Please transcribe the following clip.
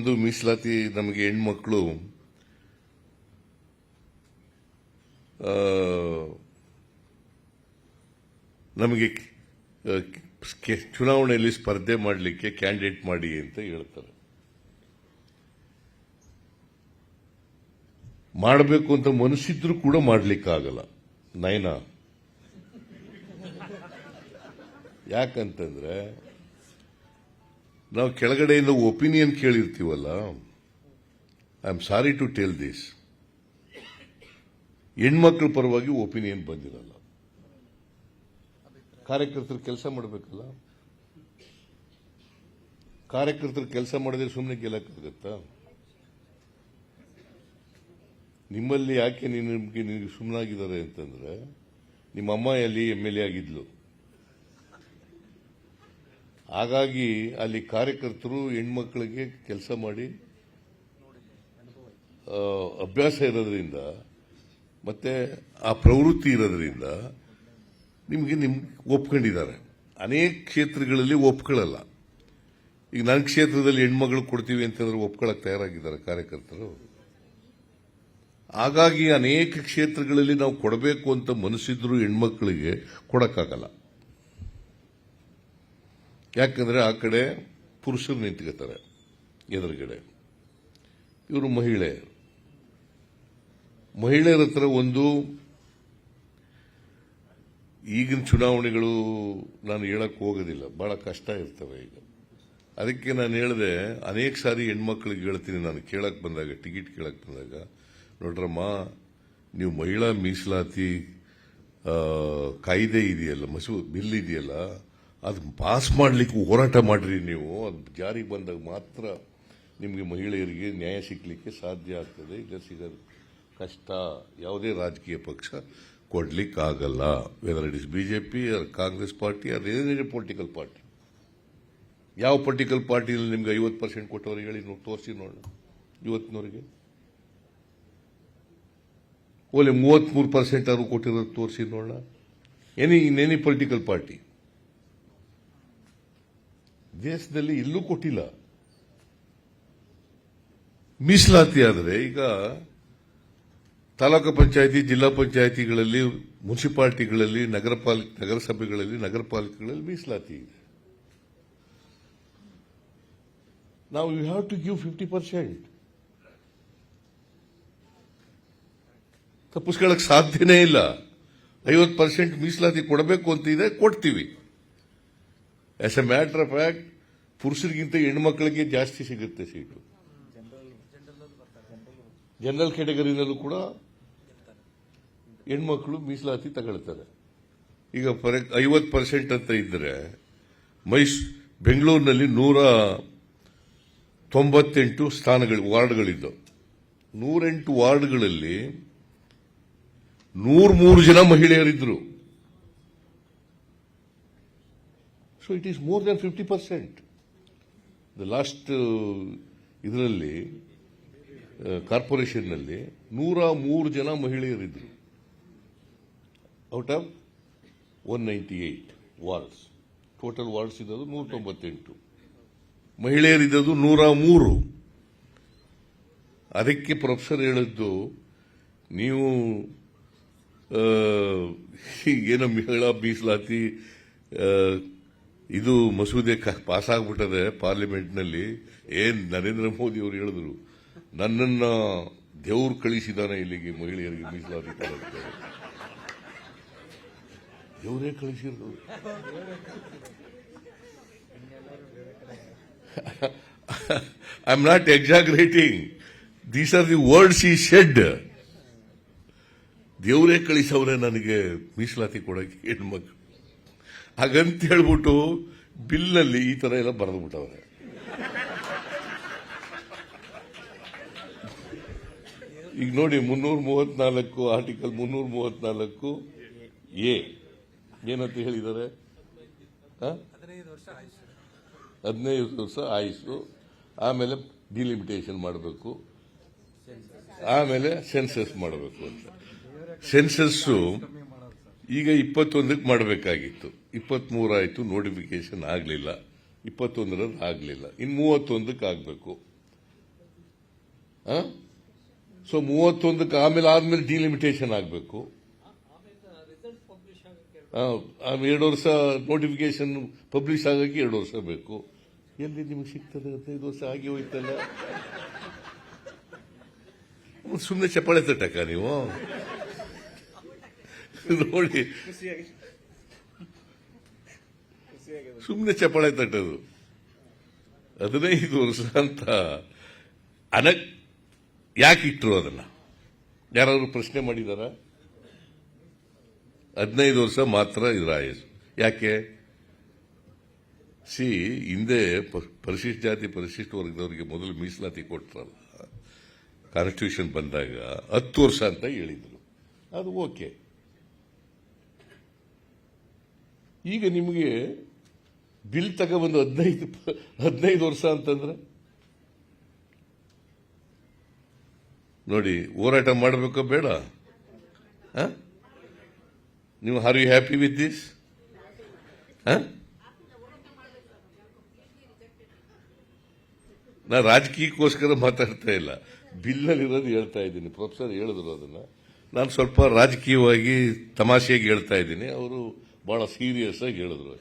ಒಂದು ಮೀಸಲಾತಿ ನಮಗೆ ಹೆಣ್ಮಕ್ಳು ನಮಗೆ ಚುನಾವಣೆಯಲ್ಲಿ ಸ್ಪರ್ಧೆ ಮಾಡಲಿಕ್ಕೆ ಕ್ಯಾಂಡಿಡೇಟ್ ಮಾಡಿ ಅಂತ ಹೇಳ್ತಾರೆ. ಮಾಡಬೇಕು ಅಂತ ಮನಸ್ಸಿದ್ರೂ ಕೂಡ ಮಾಡಲಿಕ್ಕಾಗಲ್ಲ. ನಯನ, ಯಾಕಂತಂದ್ರೆ ನಾವು ಕೆಳಗಡೆಯಿಂದ ಒಪಿನಿಯನ್ ಕೇಳಿರ್ತೀವಲ್ಲ. I am sorry to tell this, ಹೆಣ್ಮಕ್ಳ ಪರವಾಗಿ ಒಪಿನಿಯನ್ ಬಂದಿರಲ್ಲ. ಕಾರ್ಯಕರ್ತರು ಕೆಲಸ ಮಾಡಬೇಕಲ್ಲ. ಕಾರ್ಯಕರ್ತರು ಕೆಲಸ ಮಾಡಿದ್ರೆ ಸುಮ್ಮನೆ ಗೆಲ್ಲಕ್ಕಾಗತ್ತಾ? ನಿಮ್ಮಲ್ಲಿ ಯಾಕೆ ನಿಮಗೆ ಸುಮ್ಮನಾಗಿದ್ದಾರೆ ಅಂತಂದ್ರೆ, ನಿಮ್ಮ ಅಮ್ಮ ಅಲ್ಲಿ MLA ಆಗಿದ್ಲು. ಹಾಗಾಗಿ ಅಲ್ಲಿ ಕಾರ್ಯಕರ್ತರು ಹೆಣ್ಮಕ್ಳಿಗೆ ಕೆಲಸ ಮಾಡಿ ಅಭ್ಯಾಸ ಇರೋದ್ರಿಂದ ಮತ್ತೆ ಆ ಪ್ರವೃತ್ತಿ ಇರೋದ್ರಿಂದ ನಿಮ್ಗೆ ಒಪ್ಕೊಂಡಿದ್ದಾರೆ. ಅನೇಕ ಕ್ಷೇತ್ರಗಳಲ್ಲಿ ಒಪ್ಕೊಳ್ಳಲ್ಲ. ಈಗ ನನ್ನ ಕ್ಷೇತ್ರದಲ್ಲಿ ಹೆಣ್ಮಗಳು ಕೊಡ್ತೀವಿ ಅಂತಂದ್ರೆ ಒಪ್ಕೊಳ್ಳಕ್ಕೆ ತಯಾರಾಗಿದ್ದಾರೆ ಕಾರ್ಯಕರ್ತರು. ಹಾಗಾಗಿ ಅನೇಕ ಕ್ಷೇತ್ರಗಳಲ್ಲಿ ನಾವು ಕೊಡಬೇಕು ಅಂತ ಮನಸ್ಸಿದ್ರು ಹೆಣ್ಮಕ್ಳಿಗೆ ಕೊಡಕ್ಕಾಗಲ್ಲ. ಯಾಕಂದ್ರೆ ಆ ಕಡೆ ಪುರುಷರು ನಿಂತ್ಕೋತಾರೆ ಎದುರುಗಡೆ. ಇವರು ಮಹಿಳೆಯರ ಹತ್ರ ಒಂದು ಈಗಿನ ಚುನಾವಣೆಗಳು ನಾನು ಹೇಳಕ್ ಹೋಗೋದಿಲ್ಲ, ಬಹಳ ಕಷ್ಟ ಇರ್ತವೆ. ಈಗ ಅದಕ್ಕೆ ನಾನು ಹೇಳಿದೆ, ಅನೇಕ ಸಾರಿ ಹೆಣ್ಮಕ್ಳಿಗೆ ಹೇಳ್ತೀನಿ ನಾನು ಕೇಳಕ್ ಬಂದಾಗ, ಟಿಕೆಟ್ ಕೇಳಕ್ ಬಂದಾಗ, ನೋಡ್ರಮ್ಮ, ನೀವು ಮಹಿಳಾ ಮೀಸಲಾತಿ ಕಾಯ್ದೆ ಇದೆಯಲ್ಲ, ಬಿಲ್ ಇದೆಯಲ್ಲ, ಅದು ಪಾಸ್ ಮಾಡಲಿಕ್ಕೆ ಹೋರಾಟ ಮಾಡ್ರಿ ನೀವು. ಅದು ಜಾರಿಗೆ ಬಂದಾಗ ಮಾತ್ರ ನಿಮಗೆ ಮಹಿಳೆಯರಿಗೆ ನ್ಯಾಯ ಸಿಗಲಿಕ್ಕೆ ಸಾಧ್ಯ ಆಗ್ತದೆ. ಇಲ್ಲ ಸಿಗೋದು ಕಷ್ಟ. ಯಾವುದೇ ರಾಜಕೀಯ ಪಕ್ಷ ಕೊಡ್ಲಿಕ್ಕಾಗಲ್ಲ. Whether it is BJP or Congress party or any political party. ಯಾವ ಪೊಲಿಟಿಕಲ್ ಪಾರ್ಟಿಯಲ್ಲಿ ನಿಮ್ಗೆ 50% ಕೊಟ್ಟವ್ರಿಗೆ ಹೇಳಿ ತೋರಿಸಿ ನೋಡೋಣ. ಇವತ್ತಿನವರಿಗೆ ಓಲೆ 33% ಅವರು ಕೊಟ್ಟಿರೋದು ತೋರಿಸಿ ನೋಡೋಣ. ಎನಿ ಪೊಲಿಟಿಕಲ್ ಪಾರ್ಟಿ ದೇಶದಲ್ಲಿ ಎಲ್ಲೂ ಕೊಟ್ಟಿಲ್ಲ. ಮೀಸಲಾತಿ ಆದರೆ ಈಗ ತಾಲೂಕು ಪಂಚಾಯಿತಿ, ಜಿಲ್ಲಾ ಪಂಚಾಯಿತಿಗಳಲ್ಲಿ, ಮುನ್ಸಿಪಾಲಿಟಿಗಳಲ್ಲಿ, ನಗರಸಭೆಗಳಲ್ಲಿ, ನಗರಪಾಲಿಕೆಗಳಲ್ಲಿ ಮೀಸಲಾತಿ ಇದೆ. ನಾವು ಯು ಹ್ಯಾವ್ ಟು ಗಿವ್ 50%. ತಪ್ಪಿಸ್ಕೊಳ್ಳಕ್ಕೆ ಸಾಧ್ಯನೇ ಇಲ್ಲ. 50% ಮೀಸಲಾತಿ ಕೊಡಬೇಕು ಅಂತಿದೆ, ಕೊಡ್ತೀವಿ. As a matter of fact ಪುರುಷರಿಗಿಂತ ಹೆಣ್ಮಕ್ಳಿಗೆ ಜಾಸ್ತಿ ಸಿಗುತ್ತೆ ಸೀಟು. ಜನರಲ್ ಕ್ಯಾಟಗರಿನಲ್ಲೂ ಕೂಡ ಹೆಣ್ಮಕ್ಳು ಮೀಸಲಾತಿ ತಗೊಳ್ತಾರೆ. ಈಗ 50% ಅಂತ ಇದ್ರೆ ಬೆಂಗಳೂರಿನಲ್ಲಿ 198 ಸ್ಥಾನಗಳು, ವಾರ್ಡ್ಗಳಿದ್ದವು. 108 ವಾರ್ಡ್ಗಳಲ್ಲಿ 103 ಜನ ಮಹಿಳೆಯರಿದ್ರು. So it is more than 50%. The last ಇದರಲ್ಲಿ ಕಾರ್ಪೊರೇಷನ್ನಲ್ಲಿ 103 ಜನ ಮಹಿಳೆಯರಿದ್ರು out of 198 wards. Total wards ಇದ್ದದ್ದು 198, ಮಹಿಳೆಯರಿದ್ದದ್ದು 103. ಅದಕ್ಕೆ ಪ್ರೊಫೆಸರ್ ಹೇಳಿದ್ದು, ನೀವು ಏನೋ ಮಹಿಳಾ ಮೀಸಲಾತಿ ಇದು ಮಸೂದೆ ಪಾಸ್ ಆಗ್ಬಿಟ್ಟದೆ ಪಾರ್ಲಿಮೆಂಟ್ನಲ್ಲಿ. ನರೇಂದ್ರ ಮೋದಿ ಅವರು ಹೇಳಿದ್ರು, ನನ್ನನ್ನ ದೇವ್ರು ಕಳಿಸಿದಾನೆ ಇಲ್ಲಿಗೆ ಮಹಿಳೆಯರಿಗೆ ಮೀಸಲಾತಿ ಕೊಡೋಕ್ಕೆ. ದೇವರೇ ಕಳಿಸಿದ್ರು. I am not ಎಕ್ಸಾಗ್ರೇಟಿಂಗ್. These are the words ಈ ಶೆಡ್. ದೇವರೇ ಕಳಿಸವ್ರೆ ನನಗೆ ಮೀಸಲಾತಿ ಕೊಡಕ್ಕೆ ಹೆಣ್ಮಕ್ಳು. ಹಾಗಂತ ಹೇಳ್ಬಿಟ್ಟು ಬಿಲ್ನಲ್ಲಿ ಈ ತರ ಎಲ್ಲ ಬರೆದು ಬಿಟ್ಟವ್ರೆ. ಈಗ ನೋಡಿ 334 ಆರ್ಟಿಕಲ್ 334 ಎ ಏನಂತ ಹೇಳಿದ್ದಾರೆ? 15 ವರ್ಷ ಆಯುಷು, ಆಮೇಲೆ ಡಿಲಿಮಿಟೇಷನ್ ಮಾಡಬೇಕು, ಆಮೇಲೆ ಸೆನ್ಸಸ್ ಮಾಡಬೇಕು ಅಂತ. ಸೆನ್ಸಸ್ಸು ಈಗ 21ಕ್ಕೆ ಮಾಡಬೇಕಾಗಿತ್ತು, 23 ಆಯಿತು, ನೋಟಿಫಿಕೇಶನ್ ಆಗಲಿಲ್ಲ. 21ರಲ್ಲಿ ಆಗಲಿಲ್ಲ, ಇನ್ನು 31ಕ್ಕೆ ಆಗಬೇಕು. ಸೊ 31ಕ್ಕೆ ಆದ್ಮೇಲೆ ಡಿಲಿಮಿಟೇಷನ್ ಆಗಬೇಕು. 2 ವರ್ಷ ನೋಟಿಫಿಕೇಶನ್ ಪಬ್ಲಿಷ್ ಆಗಕ್ಕೆ 2 ವರ್ಷ ಬೇಕು. ಎಲ್ಲಿ ನಿಮಗೆ ಸಿಗ್ತದೆ? 15 ವರ್ಷ ಆಗಿ ಹೋಯ್ತಲ್ಲ. ಸುಮ್ಮನೆ ಚಪ್ಪಾಳೆ ತಟ್ಟಕ್ಕ ನೀವು ನೋಡಿ, ಸುಮ್ಮನೆ ಚಪ್ಪಾಳೆ ತಟ್ಟದು. 15 ವರ್ಷ ಅಂತ ಯಾಕೆ ಇಟ್ರು? ಅದನ್ನ ಯಾರಾದ್ರೂ ಪ್ರಶ್ನೆ ಮಾಡಿದಾರ? 15 ವರ್ಷ ಮಾತ್ರ ಇದ್ರ ಆಯಸ್ಸು. ಯಾಕೆ? ಹಿಂದೆ ಪರಿಶಿಷ್ಟ ಜಾತಿ ಪರಿಶಿಷ್ಟ ವರ್ಗದವರಿಗೆ ಮೊದಲು ಮೀಸಲಾತಿ ಕೊಟ್ರಲ್ಲ, ಕಾನ್ಸ್ಟಿಟ್ಯೂಷನ್ ಬಂದಾಗ 10 ವರ್ಷ ಅಂತ ಹೇಳಿದ್ರು. ಅದು ಓಕೆ. ಈಗ ನಿಮಗೆ ಬಿಲ್ ತಗೊಬಂದು 15 ವರ್ಷ ಅಂತಂದ್ರೆ ನೋಡಿ, ಹೋರಾಟ ಮಾಡಬೇಕೋ ಬೇಡ? ನೀವು are you happy with this? ನಾ ರಾಜಕೀಯಕ್ಕೋಸ್ಕರ ಮಾತಾಡ್ತಾ ಇಲ್ಲ, ಬಿಲ್ನಲ್ಲಿರೋದು ಹೇಳ್ತಾ ಇದ್ದೀನಿ. ಪ್ರೊಫೆಸರ್ ಹೇಳಿದ್ರು ಅದನ್ನ, ನಾನು ಸ್ವಲ್ಪ ರಾಜಕೀಯವಾಗಿ ತಮಾಷೆಯಾಗಿ ಹೇಳ್ತಾ ಇದ್ದೀನಿ, ಅವರು ಬಹಳ ಸೀರಿಯಸ್ ಆಗಿ ಹೇಳಿದ್ರು.